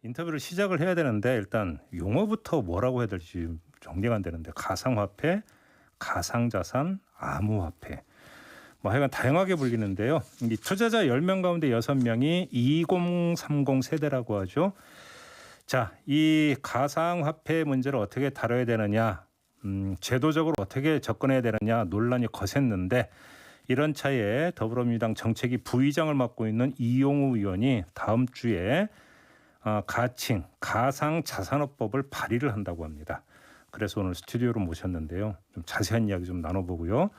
인터뷰를 시작을 해야 되는데 일단 용어부터 뭐라고 해야 될지 정리가 안 되는데 가상화폐, 가상자산, 암호화폐 뭐 하여간 다양하게 불리는데요. 이 투자자 10명 가운데 6명이 2030 세대라고 하죠. 자, 이 가상화폐 문제를 어떻게 다뤄야 되느냐, 제도적으로 어떻게 접근해야 되느냐 논란이 거셌는데 이런 차에 더불어민주당 정책위 부의장을 맡고 있는 이용우 의원이 다음 주에 가칭 가상자산업법을 발의를 한다고 합니다. 그래서 오늘 스튜디오로 모셨는데요. 좀 자세한 이야기 좀 나눠보고요.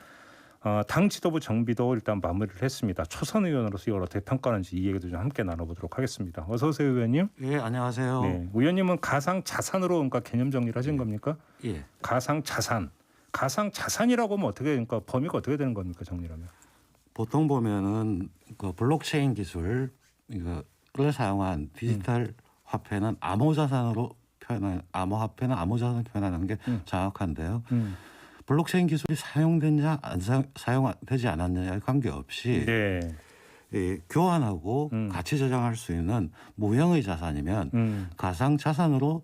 당 지도부 정비도 일단 마무리를 했습니다. 초선 의원으로서 이걸 어떻게 평가하는지 이 얘기도 좀 함께 나눠보도록 하겠습니다. 어서 오세요, 의원님. 예, 안녕하세요. 네, 의원님은 가상자산으로 그러니까 개념 정리를 하신 겁니까? 예. 가상자산. 가상자산이라고 하면 어떻게 그러니까 범위가 어떻게 되는 겁니까, 정리라면? 보통 보면은 그 블록체인 기술 이거를 사용한 디지털 화폐는 암호자산으로 암호화폐는 암호자산을 표현하는 게 정확한데요. 블록체인 기술이 사용됐냐 안 사용되지 않았느냐에 관계없이 네. 이 교환하고 가치 저장할 수 있는 무형의 자산이면 가상 자산으로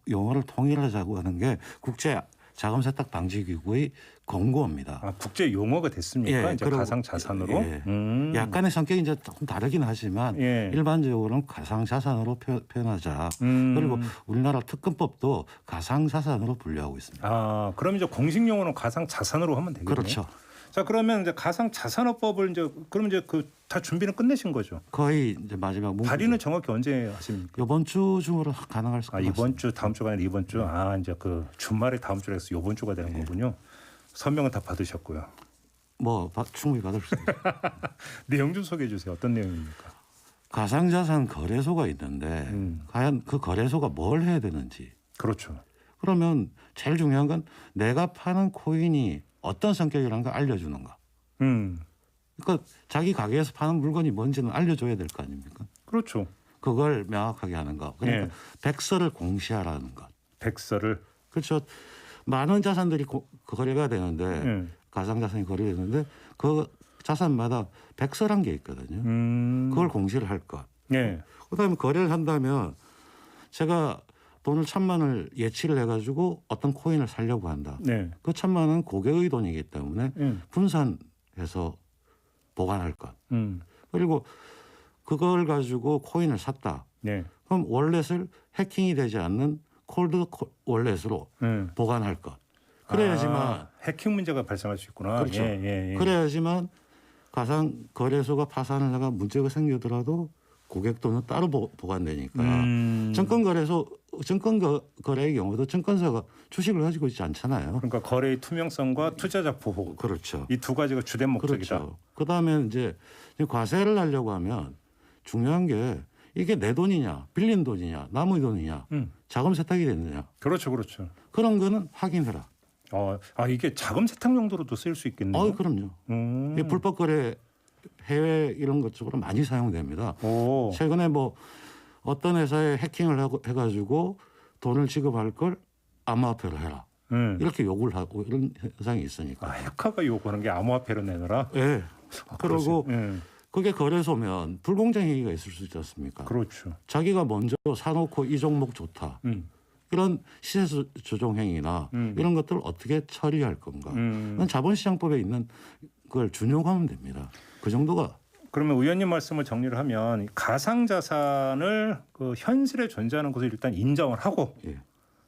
용어를 통일하자고 하는 게 국제 자금 세탁 방지 기구의 권고입니다. 국제 용어가 됐습니까? 예, 이제 가상 자산으로. 예. 약간의 성격이 이제 조금 다르긴 하지만 예. 일반적으로는 가상 자산으로 표현하자. 그리고 우리나라 특검법도 가상 자산으로 분류하고 있습니다. 그럼 이제 공식 용어는 가상 자산으로 하면 되겠네요. 그렇죠. 자, 그러면 이제 가상 자산업법을 그럼 이제 그 다 준비는 끝내신 거죠? 거의 이제 마지막 문구. 발의는 정확히 언제 하십니까? 이번 주 중으로 가능할 것 같습니다. 이번 주 다음 주가 아니라 이번 주. 이제 그 주말에 다음 주라 해서 이번 주가 되는 거군요. 서명은 다 받으셨고요. 뭐 충분히 받을 수 있습니다. 내용 좀 소개해 주세요. 어떤 내용입니까? 가상자산 거래소가 있는데 과연 그 거래소가 뭘 해야 되는지. 그렇죠. 그러면 제일 중요한 건 내가 파는 코인이 어떤 성격이라는 걸 알려주는가. 그러니까 자기 가게에서 파는 물건이 뭔지는 알려줘야 될 거 아닙니까? 그렇죠. 그걸 명확하게 하는 거. 그러니까 백서를 공시하라는 것. 백서를. 그렇죠. 많은 자산들이 거래가 되는데 가상자산이 거래되는데 그 자산마다 백서란 게 있거든요. 그걸 공시를 할 것. 네. 그다음에 거래를 한다면 제가 돈을 1,000만을 예치를 해가지고 어떤 코인을 사려고 한다. 네. 그 1,000만은 고객의 돈이기 때문에 분산해서 보관할 것. 그리고 그걸 가지고 코인을 샀다. 네. 그럼 월렛을 해킹이 되지 않는 콜드 월렛으로 보관할 것. 그래야지만 해킹 문제가 발생할 수 있구나. 그렇죠. 예. 그래야지만 가상 거래소가 파산을 하가 문제가 생기더라도 고객 돈은 따로 보관되니까 증권 거래의 경우도 증권사가 주식을 가지고 있지 않잖아요. 그러니까 거래의 투명성과 투자자 보호. 그렇죠. 이 두 가지가 주된 목적이다. 그렇죠. 그다음에 이제 과세를 하려고 하면 중요한 게 이게 내 돈이냐, 빌린 돈이냐, 남의 돈이냐, 자금 세탁이 됐느냐. 그렇죠, 그렇죠. 그런 거는 확인해라. 이게 자금 세탁 용도로도 쓰일 수 있겠네요. 그럼요. 이 불법 거래 해외 이런 것 쪽으로 많이 사용됩니다. 최근에 뭐 어떤 회사에 해킹을 해가지고 돈을 지급할 걸 암호화폐로 해라. 이렇게 요구를 하고 이런 현상이 있으니까. 해커가 요구하는 게 암호화폐로 내놔라? 네. 그리고 그게 거래소면 불공정 행위가 있을 수 있지 않습니까? 그렇죠. 자기가 먼저 사놓고 이 종목 좋다. 이런 시세 조정 행위나 이런 것들을 어떻게 처리할 건가. 자본시장법에 있는 그걸 준용하면 됩니다. 그 정도가. 그러면 의원님 말씀을 정리를 하면 가상자산을 그 현실에 존재하는 것을 일단 인정을 하고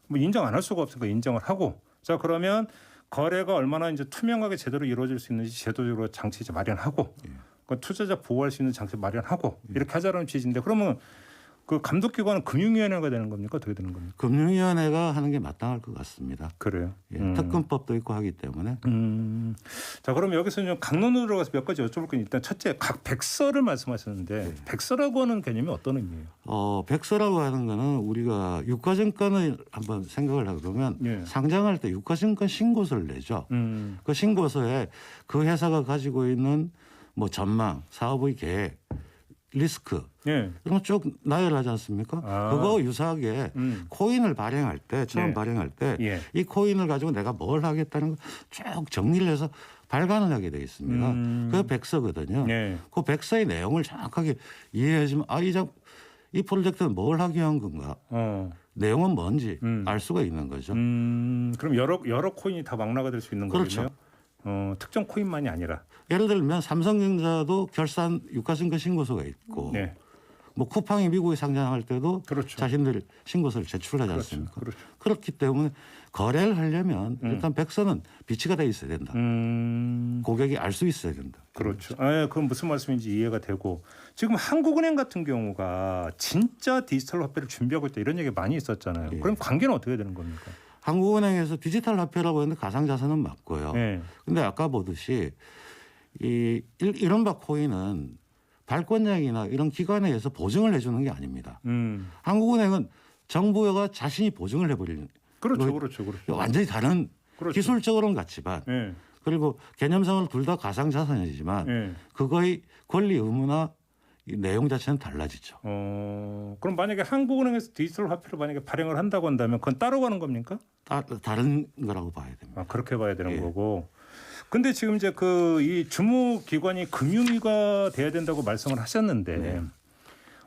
뭐 인정 안 할 수가 없으니까 인정을 하고 자 그러면 거래가 얼마나 이제 투명하게 제대로 이루어질 수 있는지 제도적으로 장치 이제 마련하고 그 투자자 보호할 수 있는 장치 마련하고 이렇게 하자는 취지인데 그러면 그 감독기관은 금융위원회가 되는 겁니까? 어떻게 되는 겁니까? 금융위원회가 하는 게 마땅할 것 같습니다. 그래요. 특검법도 있고 하기 때문에. 자, 그럼 여기서 좀 강론으로 들어가서 몇 가지 여쭤볼 건 일단 첫째 각 백서를 말씀하셨는데 백서라고 하는 개념이 어떤 의미예요? 백서라고 하는 거는 우리가 유가증권을 한번 생각을 하고 그러면 상장할 때 유가증권 신고서를 내죠. 그 신고서에 그 회사가 가지고 있는 뭐 전망, 사업의 계획, 리스크 이런 거 쭉 나열하지 않습니까? 그거 유사하게 코인을 발행할 때 처음 발행할 때 이 코인을 가지고 내가 뭘 하겠다는 걸 쭉 정리를 해서 발간을 하게 돼 있습니다. 그게 백서거든요. 그 백서의 내용을 정확하게 이해해주면 이 프로젝트는 뭘 하기 위한 건가? 내용은 뭔지 알 수가 있는 거죠. 그럼 여러 코인이 다 망라가 될 수 있는 그렇죠. 거군요. 특정 코인만이 아니라. 예를 들면 삼성전자도 결산 유가증권 신고서가 있고 네. 뭐 쿠팡이 미국에 상장할 때도 그렇죠. 자신들 신고서를 제출하지 그렇죠. 않습니까? 그렇죠. 그렇기 때문에 거래를 하려면 일단 백서는 비치가 돼 있어야 된다. 고객이 알 수 있어야 된다. 그렇죠. 그건 무슨 말씀인지 이해가 되고 지금 한국은행 같은 경우가 진짜 디지털 화폐를 준비하고 있다 이런 얘기 많이 있었잖아요. 예. 그럼 관계는 어떻게 되는 겁니까? 한국은행에서 디지털 화폐라고 했는데 가상자산은 맞고요. 네. 근데 아까 보듯이 이른바 코인은 발권량이나 이런 기관에 의해서 보증을 해주는 게 아닙니다. 한국은행은 정부가 자신이 보증을 해버리는 그렇죠, 그렇죠, 그렇죠. 완전히 다른 그렇죠. 기술적으로는 같지만 네. 그리고 개념상으로 둘 다 가상자산이지만 네. 그거의 권리 의무나 이 내용 자체는 달라지죠. 그럼 만약에 한국은행에서 디지털 화폐를 만약에 발행을 한다고 한다면 그건 따라가는 겁니까? 다른 거라고 봐야 됩니다. 그렇게 봐야 되는 예. 거고. 근데 지금 이제 이 주무 기관이 금융위가 돼야 된다고 말씀을 하셨는데 네.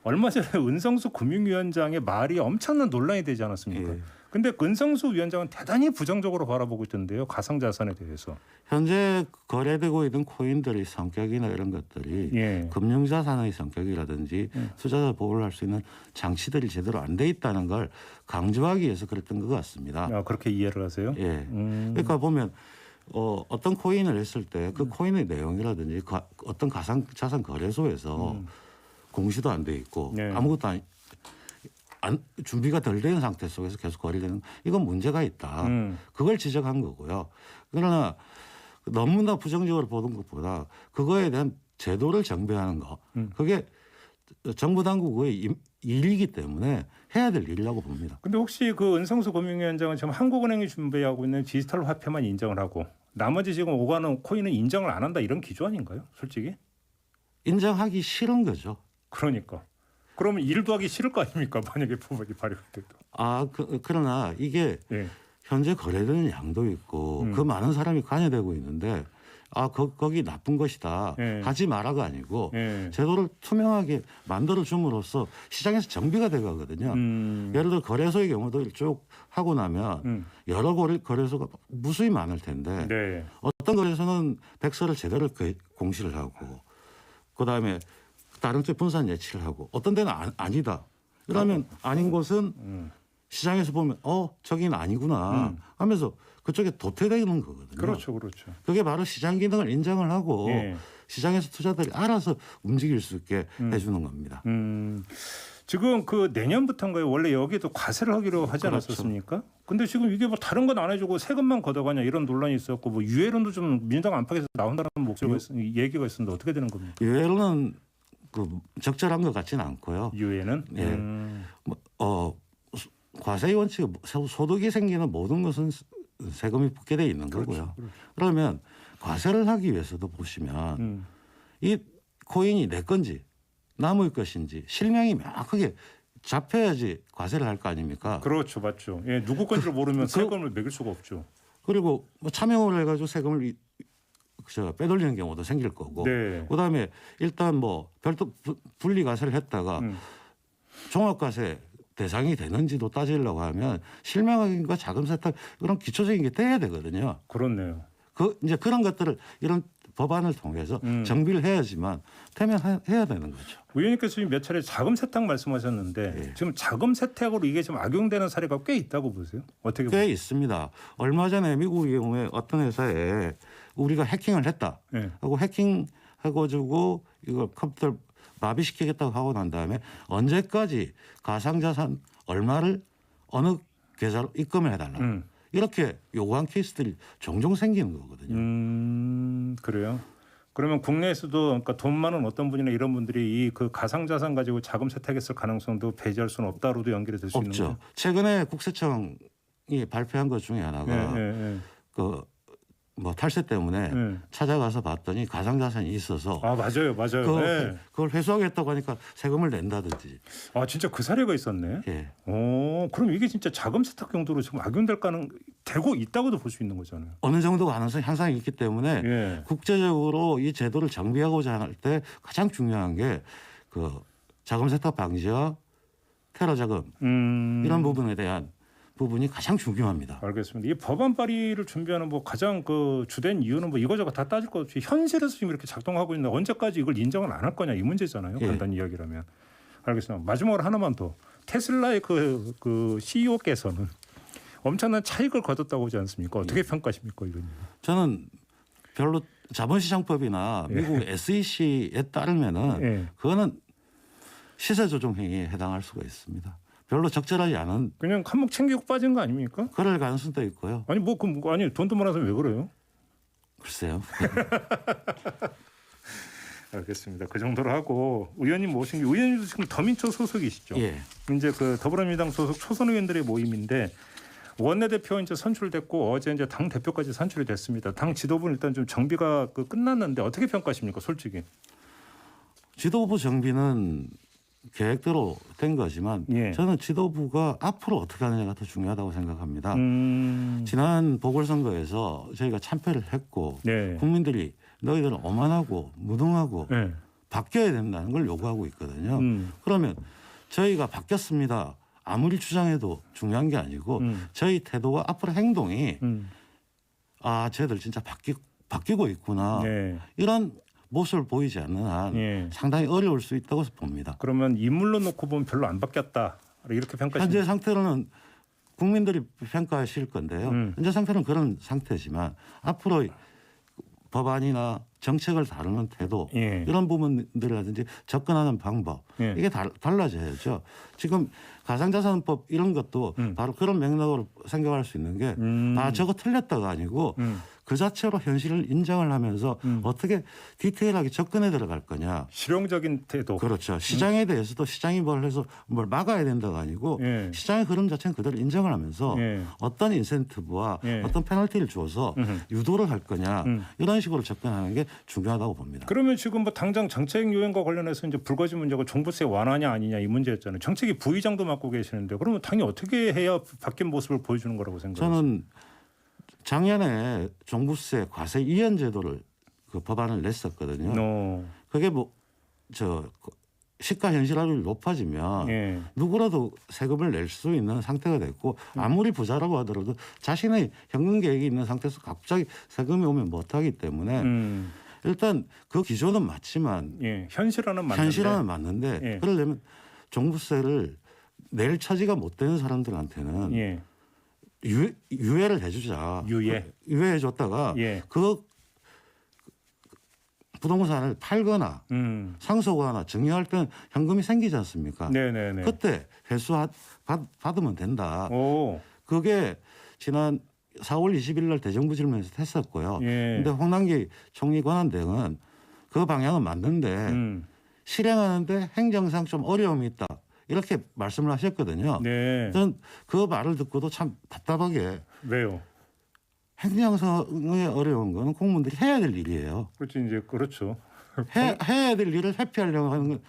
얼마 전에 은성수 금융위원장의 말이 엄청난 논란이 되지 않았습니까? 예. 근데 은성수 위원장은 대단히 부정적으로 바라보고 있던데요. 가상자산에 대해서. 현재 거래되고 있는 코인들의 성격이나 이런 것들이 예. 금융자산의 성격이라든지 투자자 보호를 할 수 있는 장치들이 제대로 안 돼 있다는 걸 강조하기 위해서 그랬던 것 같습니다. 그렇게 이해를 하세요? 예. 그러니까 보면 어떤 코인을 했을 때 그 코인의 내용이라든지 어떤 가상자산 거래소에서 공시도 안 돼 있고 네. 아무것도 준비가 덜 된 상태 속에서 계속 거래되는 이건 문제가 있다. 그걸 지적한 거고요. 그러나 너무나 부정적으로 보는 것보다 그거에 대한 제도를 정비하는 거 그게 정부 당국의 일이기 때문에 해야 될 일이라고 봅니다. 근데 혹시 그 은성수 금융위원장은 지금 한국은행이 준비하고 있는 디지털 화폐만 인정을 하고 나머지 지금 오가는 코인은 인정을 안 한다 이런 기조 아닌가요? 솔직히? 인정하기 싫은 거죠. 그러니까. 그러면 일도 하기 싫을 거 아닙니까? 만약에 법이 발의가 돼도. 그러나 이게 예. 현재 거래되는 양도 있고 그 많은 사람이 관여되고 있는데 거기 나쁜 것이다. 예. 하지 마라가 아니고 예. 제도를 투명하게 만들어 줌으로써 시장에서 정비가 돼 가거든요. 예를 들어 거래소의 경우도 쭉 하고 나면 여러 거래소가 무수히 많을 텐데 네. 어떤 거래소는 백서를 제대로 공시를 하고 그다음에 다른 쪽 분산 예치를 하고 어떤 데는 아니다. 그러면 아닌 곳은 시장에서 보면 저긴 아니구나 하면서 그쪽에 도태되는 거거든요. 그렇죠, 그렇죠. 그게 바로 시장 기능을 인정을 하고 예. 시장에서 투자들이 알아서 움직일 수 있게 해주는 겁니다. 지금 그 내년부터인가요? 원래 여기에도 과세를 하기로 하지 그렇죠. 않았었습니까? 근데 지금 이게 뭐 다른 건 안 해주고 세금만 걷어가냐 이런 논란이 있었고 뭐 유예론도 좀 민주당 안팎에서 나온다는 목소리가 얘기가 있었는데 어떻게 되는 겁니까? 유예로는 적절한 것 같지는 않고요. 유예는? 예. 과세의 원칙, 소득이 생기는 모든 것은 세금이 붙게 돼 있는 거고요. 그렇죠. 그러면 과세를 하기 위해서도 보시면 이 코인이 내 건지 남의 것인지 실명이 명확하게 잡혀야지 과세를 할 거 아닙니까? 그렇죠, 맞죠. 예, 누구 건지를 모르면 세금을 매길 수가 없죠. 그리고 뭐 차명을 해가지고 세금을 빼돌리는 경우도 생길 거고. 네. 그다음에 일단 뭐 별도 분리과세를 했다가 종합과세 대상이 되는지도 따지려고 하면 실명과 자금 세탁 그런 기초적인 게 돼야 되거든요. 그렇네요. 이제 그런 것들을 이런 법안을 통해서 정비를 해야지만 해야 되는 거죠. 의원님께서 지금 몇 차례 자금 세탁 말씀하셨는데 예. 지금 자금 세탁으로 이게 지금 악용되는 사례가 꽤 있다고 보세요? 어떻게 보세요? 꽤 있습니다. 얼마 전에 미국의 경우에 어떤 회사에 우리가 해킹을 했다 예. 하고 해킹해가지고 이걸 컴퓨터를 마비시키겠다고 하고 난 다음에 언제까지 가상자산 얼마를 어느 계좌로 입금을 해달라. 이렇게 요구한 케이스들이 종종 생기는 거거든요. 그래요? 그러면 국내에서도 그러니까 돈 많은 어떤 분이나 이런 분들이 이 그 가상자산 가지고 자금 세탁했을 가능성도 배제할 수는 없다로도 연결이 될 수 있는 거죠? 없죠. 최근에 국세청이 발표한 것 중에 하나가 뭐 탈세 때문에 찾아가서 봤더니 가상자산이 있어서 맞아요. 그걸 회수하겠다고 하니까 세금을 낸다든지. 진짜 그 사례가 있었네. 예. 그럼 이게 진짜 자금 세탁 용도로 지금 악용될 되고 있다고도 볼 수 있는 거잖아요. 어느 정도 가능성이 항상 있기 때문에 예. 국제적으로 이 제도를 정비하고자 할 때 가장 중요한 게 그 자금 세탁 방지와 테러 자금 이런 부분에 대한 부분이 가장 중요합니다. 알겠습니다. 이 법안 발의를 준비하는 뭐 가장 그 주된 이유는 뭐 이거저거 다 따질 것 없이 현실에서 지금 이렇게 작동하고 있는데 언제까지 이걸 인정을 안 할 거냐 이 문제잖아요. 예. 간단히 이야기라면. 알겠습니다. 마지막으로 하나만 더. 테슬라의 그 CEO께서는 엄청난 차익을 거뒀다고 하지 않습니까? 어떻게 평가하십니까 이건? 저는 별로 자본시장법이나 미국 SEC에 따르면은 그거는 시세 조정 행위에 해당할 수가 있습니다. 별로 적절하지 않은 그냥 한몫 챙기고 빠진 거 아닙니까? 그럴 가능성도 있고요. 아니 아니 돈도 많아서 왜 그래요? 글쎄요. 알겠습니다. 그 정도로 하고 의원님 모신 게 의원님도 지금 더민초 소속이시죠? 예. 이제 그 더불어민주당 소속 초선 의원들의 모임인데 원내대표 이제 선출됐고 어제 이제 당 대표까지 선출이 됐습니다. 당 지도부는 일단 좀 정비가 끝났는데 어떻게 평가하십니까, 솔직히? 지도부 정비는 계획대로 된 거지만 예. 저는 지도부가 앞으로 어떻게 하느냐가 더 중요하다고 생각합니다. 지난 보궐선거에서 저희가 참패를 했고 네. 국민들이 너희들은 오만하고 무능하고 네. 바뀌어야 된다는 걸 요구하고 있거든요. 그러면 저희가 바뀌었습니다. 아무리 주장해도 중요한 게 아니고 저희 태도와 앞으로 행동이 아 쟤들 진짜 바뀌고 있구나. 네. 이런 모습을 보이지 않는 한 예. 상당히 어려울 수 있다고 봅니다. 그러면 인물로 놓고 보면 별로 안 바뀌었다. 이렇게 평가하십니까? 현재 상태로는 국민들이 평가하실 건데요. 현재 상태는 그런 상태지만 앞으로 법안이나 정책을 다루는 태도 예. 이런 부분들이라든지 접근하는 방법 예. 이게 달라져야죠. 지금 가상자산법 이런 것도 바로 그런 맥락으로 생각할 수 있는 게 아 저거 틀렸다가 아니고 그 자체로 현실을 인정을 하면서 어떻게 디테일하게 접근해 들어갈 거냐. 실용적인 태도. 그렇죠. 시장에 대해서도 시장이 뭘 해서 뭘 막아야 된다가 아니고 예. 시장의 흐름 자체는 그대로 인정을 하면서 예. 어떤 인센티브와 예. 어떤 페널티를 줘서 유도를 할 거냐 이런 식으로 접근하는 게 중요하다고 봅니다. 그러면 지금 뭐 당장 정책 요인과 관련해서 이제 불거진 문제가 종부세 완화냐 아니냐 이 문제였잖아요. 정책위 부의장도 맡고 계시는데 그러면 당이 어떻게 해야 바뀐 모습을 보여주는 거라고 생각하세요? 저는 작년에 종부세 과세 이연 제도를 그 법안을 냈었거든요. 그게 뭐 저 시가 현실화율이 높아지면 예. 누구라도 세금을 낼 수 있는 상태가 됐고 아무리 부자라고 하더라도 자신의 현금 계획이 있는 상태에서 갑자기 세금이 오면 못하기 때문에 일단 그 기조는 맞지만 예. 현실화는 맞는데 예. 그러려면 종부세를 낼 처지가 못 되는 사람들한테는 예. 유예를 해주자. 유예해 줬다가 예. 그 부동산을 팔거나 상속하거나 증여할 때는 현금이 생기지 않습니까? 네네네. 그때 회수 받으면 된다. 오. 그게 지난 4월 20일 날 대정부 질문에서 했었고요. 그런데 예. 홍남기 총리 권한대행은 그 방향은 맞는데 실행하는데 행정상 좀 어려움이 있다. 이렇게 말씀을 하셨거든요. 네. 저는 그 말을 듣고도 참 답답하게 왜요? 행정상의 어려운 거는 공무원들이 해야 될 일이에요. 그렇지 이제 그렇죠. 해야 될 일을 회피하려고 하는 건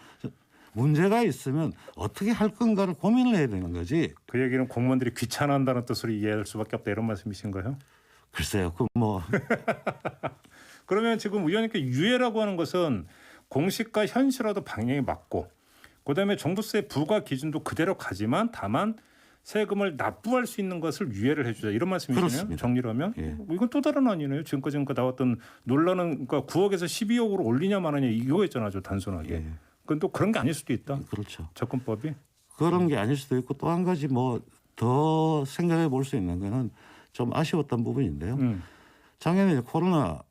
문제가 있으면 어떻게 할 건가를 고민을 해야 되는 거지. 그 얘기는 공무원들이 귀찮아한다는 뜻으로 이해할 수밖에 없다 이런 말씀이신가요? 글쎄요. 그 뭐 그러면 지금 의원님께 유예라고 하는 것은 공시가 현실화도 방향이 맞고 그다음에 종부세 부과 기준도 그대로 가지만 다만 세금을 납부할 수 있는 것을 유예를 해주자 이런 말씀이시네요. 그렇습니다. 정리를 하면 예. 이건 또 다른 아니네요. 지금까지 나왔던 논란은 그러니까 9억에서 12억으로 올리냐 마느냐 이거였잖아요. 아주 단순하게. 예. 그건 또 그런 게 아닐 수도 있다. 그렇죠. 접근법이. 그런 게 아닐 수도 있고 또 한 가지 뭐 더 생각해 볼 수 있는 거는 좀 아쉬웠던 부분인데요. 작년에 코로나가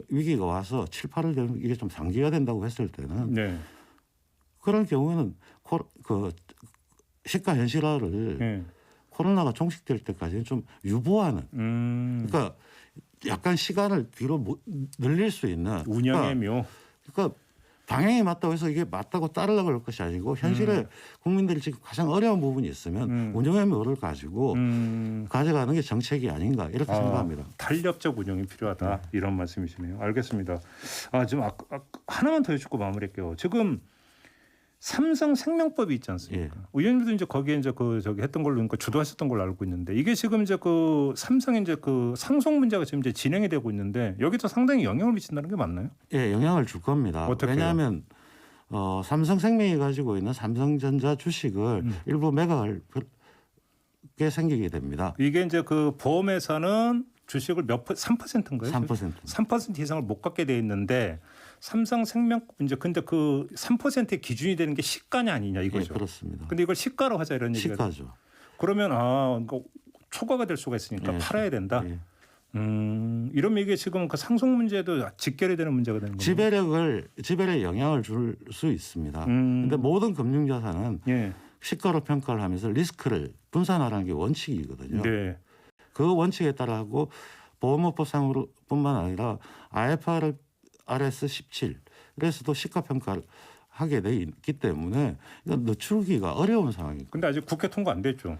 위기가 와서 7, 8월 되면 이게 좀 장기화 된다고 했을 때는 네. 그런 경우에는 그 시가 현실화를 네. 코로나가 종식될 때까지는 좀 유보하는 그러니까 약간 시간을 뒤로 늘릴 수 있는 운영의 묘. 그러니까 방향이 맞다고 해서 이게 맞다고 따르려고 할 것이 아니고 현실에 국민들이 지금 가장 어려운 부분이 있으면 운영의 묘를 가지고 가져가는 게 정책이 아닌가 이렇게 생각합니다. 탄력적 운영이 필요하다 이런 말씀이시네요. 알겠습니다. 지금 하나만 더 여쭙고 마무리할게요. 지금 삼성생명법이 있지 않습니까? 예. 의원님도 이제 거기에 이제 저기 했던 걸로 그러니까 주도하셨던 걸로 알고 있는데 이게 지금 이제 그 삼성의 이제 그 상속 문제가 지금 이제 진행이 되고 있는데 여기도 상당히 영향을 미친다는 게 맞나요? 예, 영향을 줄 겁니다. 어떻게요? 왜냐하면 삼성생명이 가지고 있는 삼성전자 주식을 일부 매각할 게 생기게 됩니다. 이게 이제 그 보험회사는 주식을 3%인가요? 3%. 3% 이상을 못 갖게 돼 있는데 삼성생명 이제 근데 그 3%의 기준이 되는 게 시가냐 아니냐 이거죠. 예, 그렇습니다. 근데 이걸 시가로 하자 이런 얘기가. 시가죠. 그러면 그러니까 초과가 될 수가 있으니까 예. 팔아야 된다. 예. 이러면 이게 지금 그 상속 문제도 직결이 되는 문제가 되는 거예요. 지배력에 영향을 줄 수 있습니다. 그런데 모든 금융자산은 예. 시가로 평가를 하면서 리스크를 분산하라는 게 원칙이거든요. 네. 그 원칙에 따라 하고 보험업법상으로뿐만 아니라 IFRS 17에서도 시가 평가를 하게 돼 있기 때문에 이건 늦추기가 어려운 상황입니다. 근데 아직 국회 통과 안 됐죠.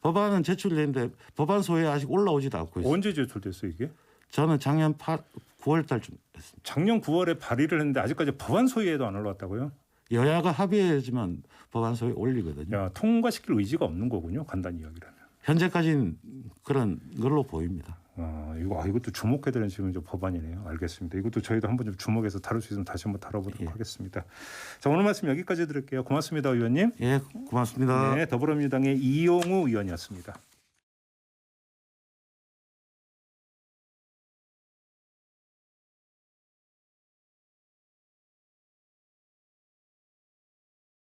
법안은 제출됐는데 법안 소위에 아직 올라오지도 않고 있어요. 언제 제출됐어요 이게? 저는 작년 9월 달쯤 했습니다. 작년 9월에 발의를 했는데 아직까지 법안 소위에도 안 올라왔다고요? 여야가 합의해야지만 법안 소위에 올리거든요. 야, 통과시킬 의지가 없는 거군요. 간단히 이야기를 하면. 현재까지는 그런 걸로 보입니다. 이것도 주목해야 되는 지금 법안이네요. 알겠습니다. 이것도 저희도 한번 좀 주목해서 다룰 수 있으면 다시 한번 다뤄보도록 하겠습니다. 자, 오늘 말씀 여기까지 드릴게요. 고맙습니다, 의원님. 예, 고맙습니다. 네, 더불어민주당의 이용우 의원이었습니다.